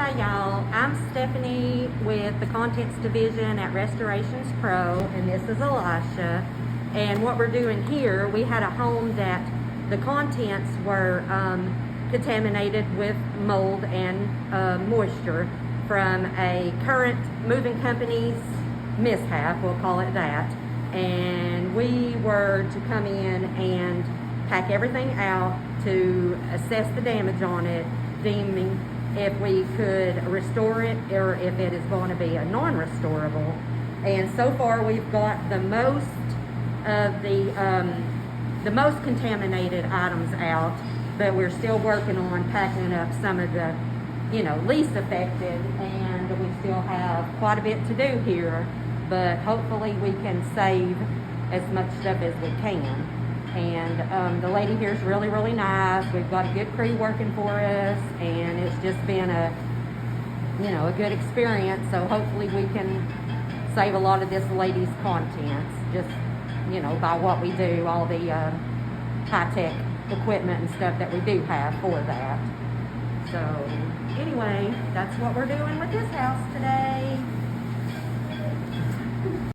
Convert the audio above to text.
Hi y'all, I'm Stephanie with the Contents Division at Restorations Pro, and this is Elisha. And what we're doing here, we had a home that the contents were contaminated with mold and moisture from a current moving company's mishap, we'll call it that. And we were to come in and pack everything out to assess the damage on it, deeming if we could restore it or if it is going to be a non-restorable. And so far we've got the most of the most contaminated items out, but we're still working on packing up some of the least affected, and we still have quite a bit to do here, but hopefully we can save as much stuff as we can. And the lady here is really, really nice. We've got a good crew working for us, and it's just been a good experience. So hopefully we can save a lot of this lady's contents, just, by what we do, all the high-tech equipment and stuff that we do have for that. So anyway, that's what we're doing with this house today.